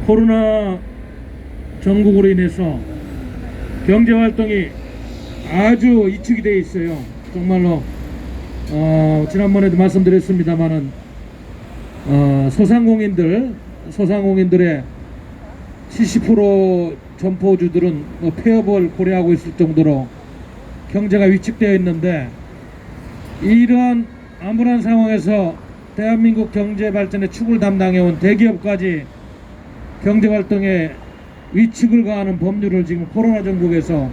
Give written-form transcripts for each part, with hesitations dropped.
코로나 전국으로 인해서 경제활동이 아주 위축이 되어 있어요. 정말로 지난번에도 말씀드렸습니다마는 소상공인들의 70% 점포주들은 폐업을 고려하고 있을 정도로 경제가 위축되어 있는데, 이러한 암울한 상황에서 대한민국 경제 발전의 축을 담당해온 대기업까지 경제활동에 위축을 가하는 법률을 지금 코로나 전국에서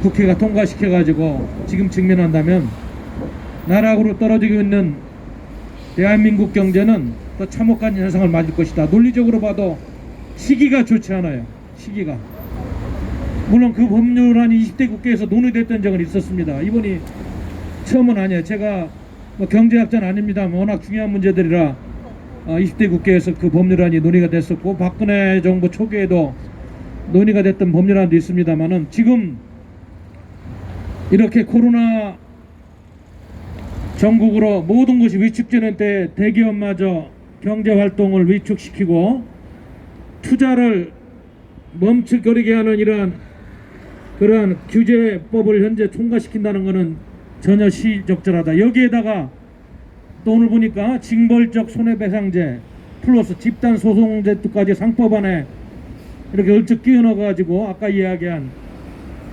국회가 통과시켜가지고 지금 직면한다면 나락으로 떨어지고 있는 대한민국 경제는 더 참혹한 현상을 맞을 것이다. 논리적으로 봐도 시기가 좋지 않아요. 시기가. 물론 그 법률안이 20대 국회에서 논의됐던 적은 있었습니다. 이번이 처음은 아니에요. 제가 경제학자는 아닙니다. 워낙 중요한 문제들이라 20대 국회에서 그 법률안이 논의가 됐었고, 박근혜 정부 초기에도 논의가 됐던 법률안도 있습니다만은, 지금 이렇게 코로나 전국으로 모든 것이 위축되는 때 대기업마저 경제활동을 위축시키고 투자를 멈칫거리게 하는 그러한 규제법을 현재 통과시킨다는 것은 전혀 시적절하다. 여기에다가 또 오늘 보니까 징벌적 손해배상제 플러스 집단소송제도까지 상법안에 이렇게 얼쩍 끼워 넣어가지고 아까 이야기한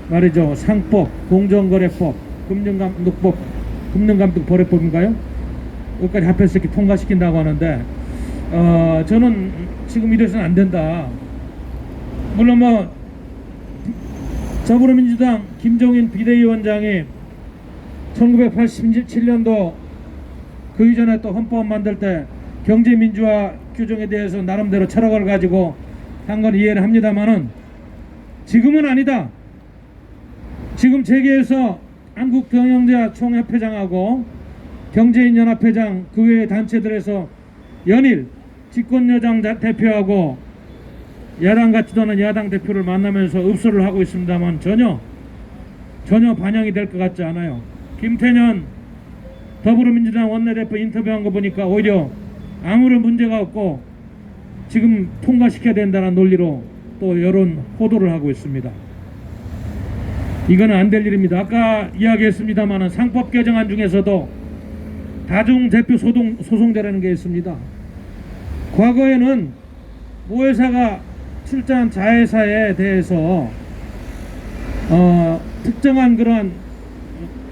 말이죠. 상법, 공정거래법, 금융감독보호법인가요? 여기까지 합해서 이렇게 통과시킨다고 하는데, 저는 지금 이래서는 안 된다. 물론 더불어민주당 김종인 비대위원장이 1987년도 그 이전에 또 헌법 만들 때 경제민주화 규정에 대해서 나름대로 철학을 가지고 한 건 이해를 합니다만은, 지금은 아니다. 지금 재계에서 한국경영자 총협회장하고 경제인연합회장 그 외의 단체들에서 연일 집권여당 대표하고 야당 같지도 않은 야당 대표를 만나면서 읍소를 하고 있습니다만 전혀 반영이 될 것 같지 않아요. 김태년 더불어민주당 원내대표 인터뷰한 거 보니까 오히려 아무런 문제가 없고 지금 통과시켜야 된다는 논리로 또 여론 호도를 하고 있습니다. 이거는 안 될 일입니다. 아까 이야기했습니다마는 상법 개정안 중에서도 다중대표 소송제라는 게 있습니다. 과거에는 모회사가 출자한 자회사에 대해서 특정한 그런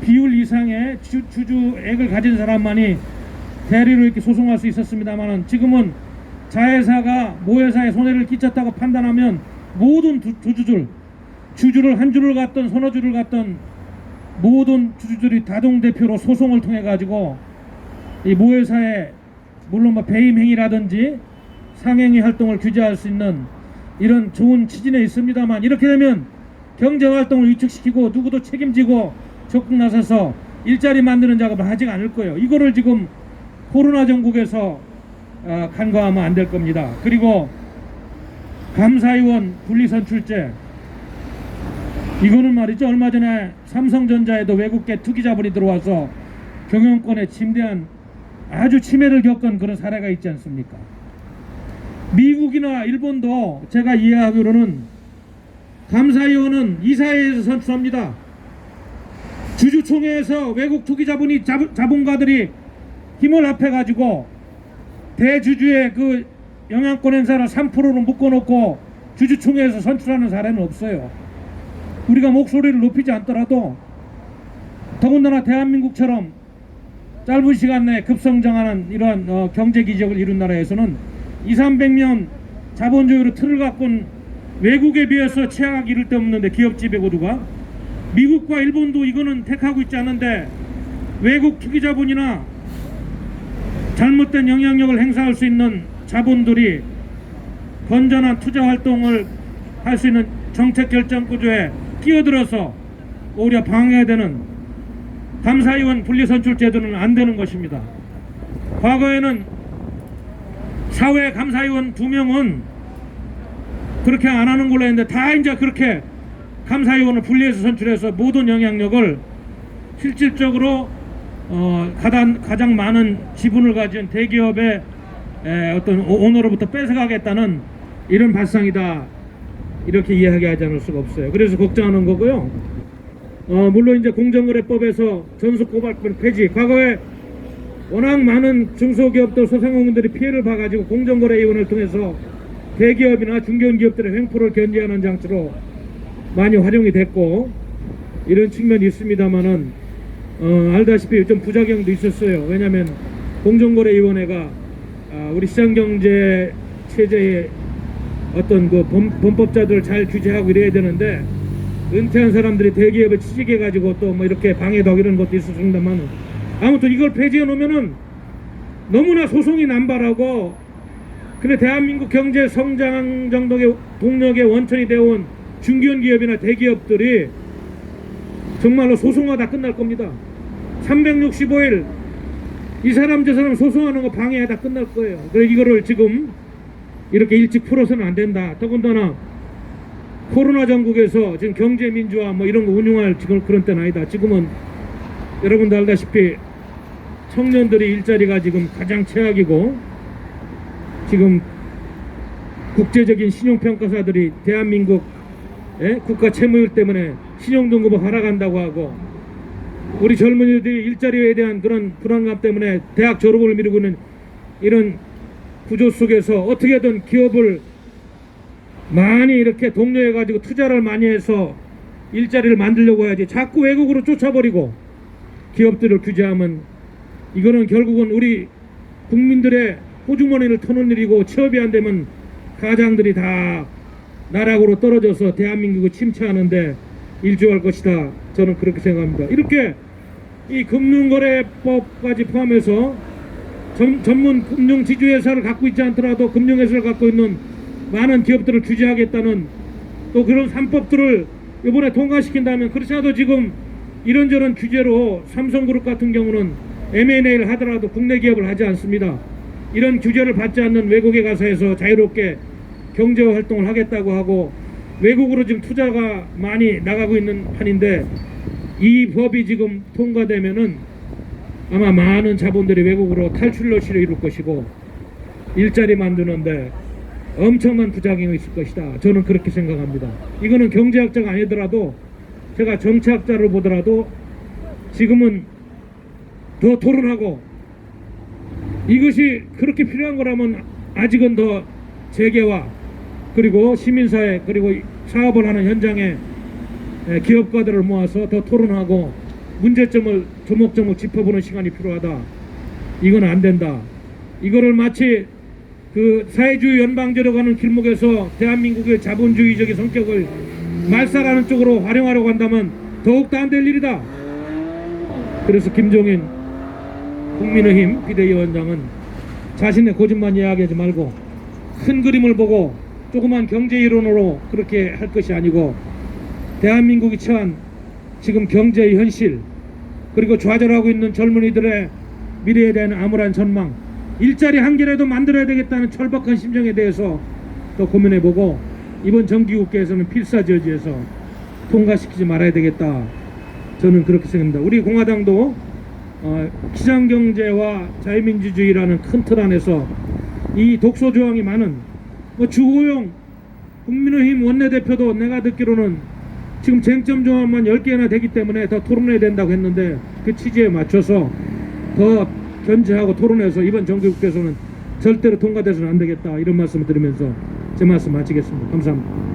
비율 이상의 주주액을 가진 사람만이 대리로 이렇게 소송할 수 있었습니다만, 지금은 자회사가 모회사에 손해를 끼쳤다고 판단하면 모든 주주를 한 주를 갖던 서너 주를 갖던 모든 주주들이 다중대표로 소송을 통해 가지고 이 모회사에 물론 배임 행위라든지 상행위 활동을 규제할 수 있는 이런 좋은 취지는 있습니다만, 이렇게 되면 경제활동을 위축시키고 누구도 책임지고 적극 나서서 일자리 만드는 작업을 하지 않을 거예요. 이거를 지금 코로나 전국에서 간과하면 안 될 겁니다. 그리고 감사위원 분리선출제, 이거는 말이죠, 얼마 전에 삼성전자에도 외국계 투기 자본이 들어와서 경영권에 침대한 아주 침해를 겪은 그런 사례가 있지 않습니까? 미국이나 일본도 제가 이해하기로는 감사위원은 이사회에서 선출합니다. 주주총회에서 외국 투기 자본이 자본가들이 힘을 합해가지고 대주주의 그 영향권 행사를 3%로 묶어놓고 주주총회에서 선출하는 사례는 없어요. 우리가 목소리를 높이지 않더라도, 더군다나 대한민국처럼 짧은 시간 내에 급성장하는 이러한 경제 기적을 이룬 나라에서는 200~300년 자본주의로 틀을 갖고는 외국에 비해서 최악이 이를 데 없는데, 기업 지배구조가 미국과 일본도 이거는 택하고 있지 않은데 외국 투기 자본이나 잘못된 영향력을 행사할 수 있는 자본들이 건전한 투자 활동을 할 수 있는 정책 결정 구조에 끼어들어서 오히려 방해되는 감사위원 분리선출 제도는 안 되는 것입니다. 과거에는 사회 감사위원 2명은 그렇게 안 하는 걸로 했는데, 다 이제 그렇게 감사위원을 분리해서 선출해서 모든 영향력을 실질적으로 가장 많은 지분을 가진 대기업의 어떤 오너로부터 뺏어가겠다는 이런 발상이다 이렇게 이야기하지 않을 수가 없어요. 그래서 걱정하는 거고요. 물론 이제 공정거래법에서 전수고발권 폐지, 과거에 워낙 많은 중소기업들 소상공인들이 피해를 봐가지고 공정거래위원회를 통해서 대기업이나 중견기업들의 횡포를 견제하는 장치로 많이 활용이 됐고 이런 측면이 있습니다만은 알다시피 좀 부작용도 있었어요. 왜냐하면 공정거래위원회가 우리 시장경제 체제의 어떤 그 범법자들을 잘 규제하고 이래야 되는데 은퇴한 사람들이 대기업에 취직해가지고 또 뭐 이렇게 방해도 이런 것도 있었습니다만 아무튼 이걸 폐지해 놓으면은 너무나 소송이 남발하고 그래 대한민국 경제 성장 정도의 동력의 원천이 되어온 중견기업이나 대기업들이 정말로 소송하다 끝날 겁니다. 365일 이 사람 저 사람 소송하는 거 방해하다 끝날 거예요. 그래서 이거를 지금 이렇게 일찍 풀어서는 안 된다. 더군다나 코로나 전국에서 지금 경제 민주화 뭐 이런 거 운용할 지금 그런 때는 아니다. 지금은 여러분도 알다시피 청년들이 일자리가 지금 가장 최악이고 지금 국제적인 신용평가사들이 대한민국 국가 채무율 때문에 신용등급을 하락한다고 하고 우리 젊은이들이 일자리에 대한 그런 불안감 때문에 대학 졸업을 미루고 있는 이런 구조 속에서 어떻게든 기업을 많이 이렇게 독려해 가지고 투자를 많이 해서 일자리를 만들려고 해야지 자꾸 외국으로 쫓아버리고 기업들을 규제하면 이거는 결국은 우리 국민들의 호주머니를 터는 일이고 취업이 안 되면 가장들이 다 나락으로 떨어져서 대한민국을 침체하는데 일조할 것이다. 저는 그렇게 생각합니다. 이렇게 이 금융거래법까지 포함해서 전문 금융지주회사를 갖고 있지 않더라도 금융회사를 갖고 있는 많은 기업들을 규제하겠다는 또 그런 3법들을 이번에 통과시킨다면 그렇지 않아도 지금 이런저런 규제로 삼성그룹 같은 경우는 M&A를 하더라도 국내 기업을 하지 않습니다. 이런 규제를 받지 않는 외국에 가서 해서 자유롭게 경제활동을 하겠다고 하고 외국으로 지금 투자가 많이 나가고 있는 판인데 이 법이 지금 통과되면은 아마 많은 자본들이 외국으로 탈출러시를 이룰 것이고 일자리 만드는데 엄청난 부작용이 있을 것이다. 저는 그렇게 생각합니다. 이거는 경제학자가 아니더라도 제가 정치학자를 보더라도 지금은 더 토론하고 이것이 그렇게 필요한 거라면 아직은 더 재계와 그리고 시민사회 그리고 사업을 하는 현장에 기업가들을 모아서 더 토론하고 문제점을 조목조목 짚어보는 시간이 필요하다. 이건 안 된다. 이거를 마치 그 사회주의 연방제로 가는 길목에서 대한민국의 자본주의적인 성격을 말살하는 쪽으로 활용하려고 한다면 더욱더 안 될 일이다. 그래서 김종인 국민의힘 비대위원장은 자신의 고집만 이야기하지 말고 큰 그림을 보고 조그만 경제 이론으로 그렇게 할 것이 아니고 대한민국이 처한 지금 경제의 현실 그리고 좌절하고 있는 젊은이들의 미래에 대한 암울한 전망 일자리 한 개라도 만들어야 되겠다는 철박한 심정에 대해서 또 고민해보고 이번 정기국회에서는 필사저지해서 통과시키지 말아야 되겠다. 저는 그렇게 생각합니다. 우리 공화당도 시장경제와 자유민주주의라는 큰 틀 안에서 이 독소조항이 많은 주호영 국민의힘 원내대표도 내가 듣기로는 지금 쟁점 조항만 10개나 되기 때문에 더 토론해야 된다고 했는데 그 취지에 맞춰서 더 견제하고 토론해서 이번 정기국회에서는 절대로 통과돼서는 안 되겠다 이런 말씀을 드리면서 제 말씀 마치겠습니다. 감사합니다.